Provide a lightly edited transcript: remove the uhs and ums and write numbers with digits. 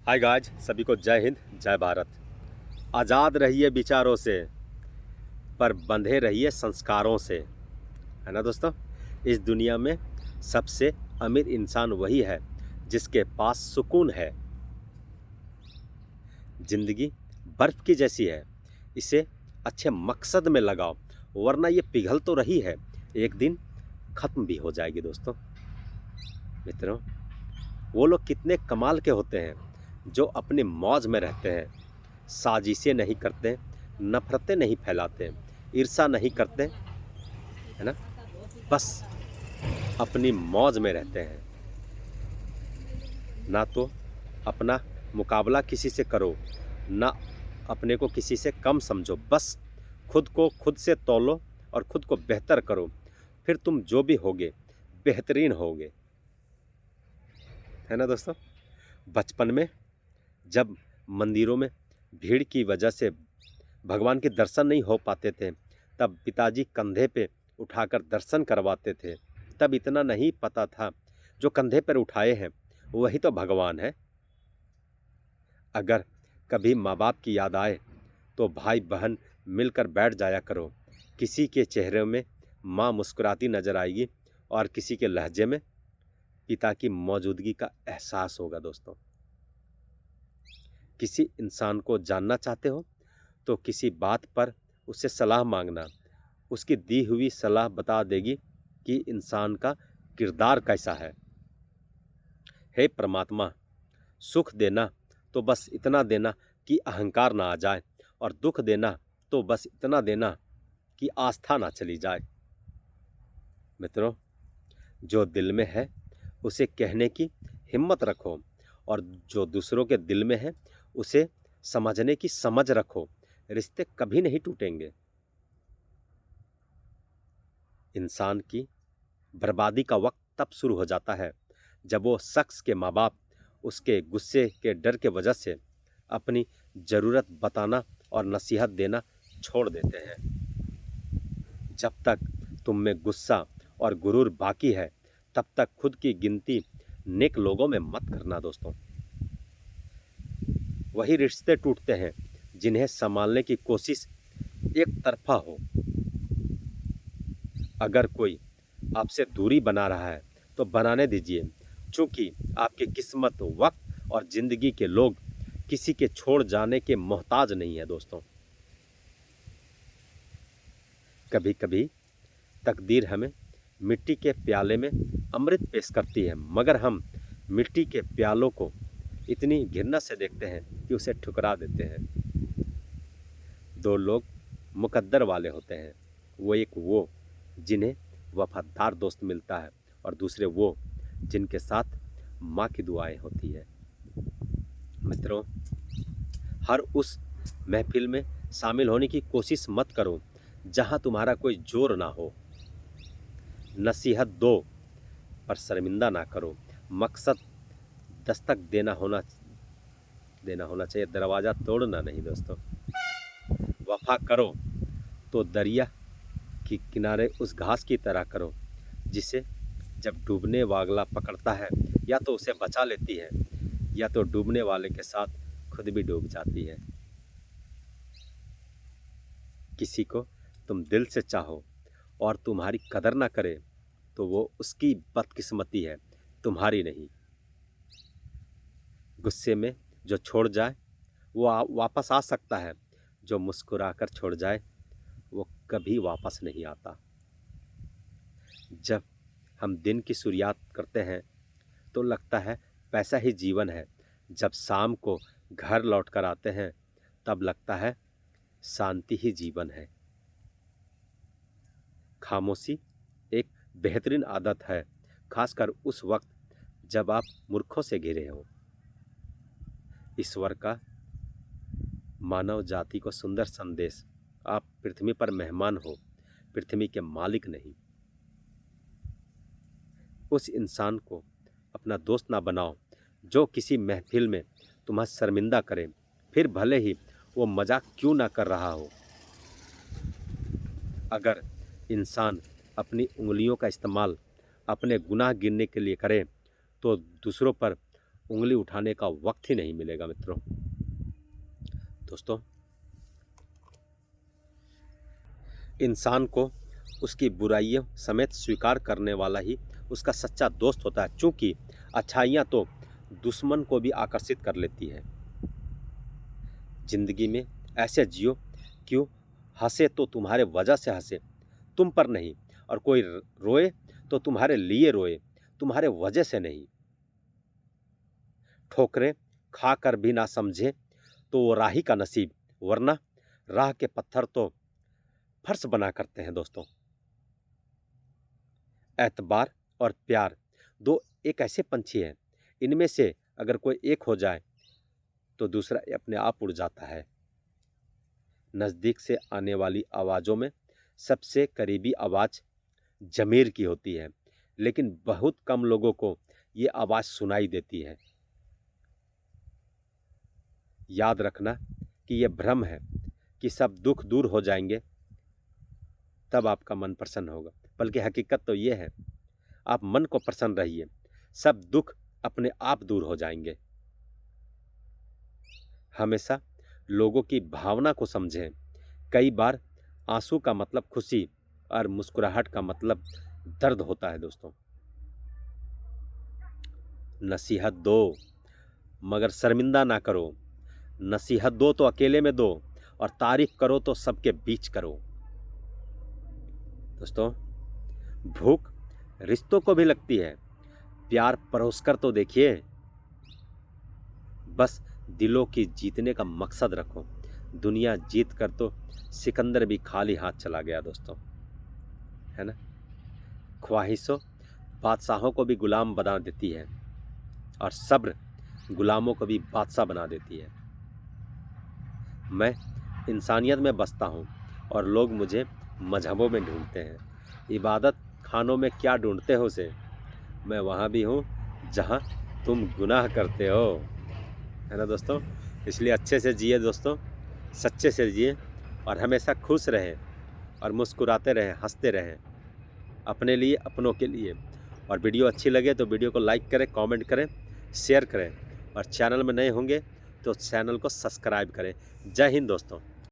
Hi guys, सभी को जय हिंद जय भारत। आज़ाद रहिए विचारों से, पर बंधे रहिए संस्कारों से। है ना दोस्तों। इस दुनिया में सबसे अमीर इंसान वही है जिसके पास सुकून है। ज़िंदगी बर्फ़ की जैसी है, इसे अच्छे मकसद में लगाओ, वरना ये पिघल तो रही है, एक दिन ख़त्म भी हो जाएगी। दोस्तों मित्रों, वो लोग कितने कमाल के होते हैं जो अपनी मौज में रहते हैं, साजिशें नहीं करते, नफरतें नहीं फैलाते, ईर्षा नहीं करते, है ना। बस अपनी मौज में रहते हैं। ना तो अपना मुकाबला किसी से करो, ना अपने को किसी से कम समझो। बस खुद को खुद से तौलो और खुद को बेहतर करो, फिर तुम जो भी होगे बेहतरीन होगे। है ना दोस्तों। बचपन में जब मंदिरों में भीड़ की वजह से भगवान के दर्शन नहीं हो पाते थे, तब पिताजी कंधे पे उठाकर दर्शन करवाते थे। तब इतना नहीं पता था, जो कंधे पर उठाए हैं वही तो भगवान है। अगर कभी माँ बाप की याद आए तो भाई बहन मिलकर बैठ जाया करो। किसी के चेहरे में माँ मुस्कुराती नजर आएगी और किसी के लहजे में पिता की मौजूदगी का एहसास होगा। दोस्तों, किसी इंसान को जानना चाहते हो तो किसी बात पर उससे सलाह मांगना, उसकी दी हुई सलाह बता देगी कि इंसान का किरदार कैसा है। हे परमात्मा, सुख देना तो बस इतना देना कि अहंकार ना आ जाए, और दुख देना तो बस इतना देना कि आस्था ना चली जाए। मित्रों, जो दिल में है उसे कहने की हिम्मत रखो, और जो दूसरों के दिल में है उसे समझने की समझ रखो। रिश्ते कभी नहीं टूटेंगे। इंसान की बर्बादी का वक्त तब शुरू हो जाता है जब वो शख्स के माँ बाप उसके गुस्से के डर के वजह से अपनी ज़रूरत बताना और नसीहत देना छोड़ देते हैं। जब तक तुम में गुस्सा और गुरूर बाकी है, तब तक खुद की गिनती नेक लोगों में मत करना। दोस्तों, वही रिश्ते टूटते हैं जिन्हें संभालने की कोशिश एक तरफा हो। अगर कोई आपसे दूरी बना रहा है तो बनाने दीजिए, क्योंकि आपकी किस्मत, वक्त और ज़िंदगी के लोग किसी के छोड़ जाने के मोहताज नहीं है। दोस्तों, कभी कभी तकदीर हमें मिट्टी के प्याले में अमृत पेश करती है, मगर हम मिट्टी के प्यालों को इतनी घृणा से देखते हैं कि उसे ठुकरा देते हैं। दो लोग मुकद्दर वाले होते हैं, वो जिन्हें वफादार दोस्त मिलता है, और दूसरे वो जिनके साथ माँ की दुआएं होती है। मित्रों, हर उस महफिल में शामिल होने की कोशिश मत करो जहाँ तुम्हारा कोई जोर ना हो। नसीहत दो पर शर्मिंदा ना करो। मकसद दस्तक देना होना चाहिए, दरवाज़ा तोड़ना नहीं। दोस्तों, वफा करो तो दरिया कि किनारे उस घास की तरह करो जिसे जब डूबने वाला पकड़ता है, या तो उसे बचा लेती है, या तो डूबने वाले के साथ खुद भी डूब जाती है। किसी को तुम दिल से चाहो और तुम्हारी कदर ना करे तो वो उसकी बदकिस्मती है, तुम्हारी नहीं। गुस्से में जो छोड़ जाए वो वापस आ सकता है, जो मुस्कुराकर छोड़ जाए वो कभी वापस नहीं आता। जब हम दिन की शुरुआत करते हैं तो लगता है पैसा ही जीवन है। जब शाम को घर लौट कर आते हैं तब लगता है शांति ही जीवन है। खामोशी एक बेहतरीन आदत है, खासकर उस वक्त जब आप मूर्खों से घिरे हो। ईश्वर का मानव जाति को सुंदर संदेश, आप पृथ्वी पर मेहमान हो, पृथ्वी के मालिक नहीं। उस इंसान को अपना दोस्त ना बनाओ जो किसी महफिल में तुम्हें शर्मिंदा करे, फिर भले ही वो मजाक क्यों ना कर रहा हो। अगर इंसान अपनी उंगलियों का इस्तेमाल अपने गुनाह गिनने के लिए करे तो दूसरों पर उंगली उठाने का वक्त ही नहीं मिलेगा मित्रों। दोस्तों, इंसान को उसकी बुराइयों समेत स्वीकार करने वाला ही उसका सच्चा दोस्त होता है, क्योंकि अच्छाइयाँ तो दुश्मन को भी आकर्षित कर लेती है। जिंदगी में ऐसे जियो क्यों हंसे तो तुम्हारे वजह से हंसे, तुम पर नहीं, और कोई रोए तो तुम्हारे लिए रोए, तुम्हारे वजह से नहीं। ठोकरें खाकर भी ना समझे तो वो राही का नसीब, वरना राह के पत्थर तो फर्श बना करते हैं। दोस्तों, एतबार और प्यार दो एक ऐसे पंछी हैं, इनमें से अगर कोई एक हो जाए तो दूसरा अपने आप उड़ जाता है। नज़दीक से आने वाली आवाज़ों में सबसे करीबी आवाज़ ज़मीर की होती है, लेकिन बहुत कम लोगों को ये आवाज़ सुनाई देती है। याद रखना कि यह भ्रम है कि सब दुख दूर हो जाएंगे तब आपका मन प्रसन्न होगा, बल्कि हकीकत तो ये है, आप मन को प्रसन्न रहिए, सब दुख अपने आप दूर हो जाएंगे। हमेशा लोगों की भावना को समझें। कई बार आंसू का मतलब खुशी और मुस्कुराहट का मतलब दर्द होता है। दोस्तों, नसीहत दो मगर शर्मिंदा ना करो। नसीहत दो तो अकेले में दो, और तारीफ करो तो सबके बीच करो। दोस्तों, भूख रिश्तों को भी लगती है, प्यार परोसकर तो देखिए। बस दिलों की जीतने का मकसद रखो। दुनिया जीत कर तो सिकंदर भी खाली हाथ चला गया दोस्तों, है ना। ख्वाहिशों बादशाहों को भी गुलाम बना देती है, और सब्र गुलामों को भी बादशाह बना देती है। मैं इंसानियत में बसता हूँ और लोग मुझे मजहबों में ढूंढते हैं। इबादत खानों में क्या ढूंढते हो उसे, मैं वहाँ भी हूँ जहाँ तुम गुनाह करते हो, है ना दोस्तों। इसलिए अच्छे से जिए दोस्तों, सच्चे से जिए, और हमेशा खुश रहें और मुस्कुराते रहें, हंसते रहें, अपने लिए, अपनों के लिए। और वीडियो अच्छी लगे तो वीडियो को लाइक करें, कमेंट करें, शेयर करें, और चैनल में नए होंगे तो चैनल को सब्सक्राइब करें। जय हिंद दोस्तों।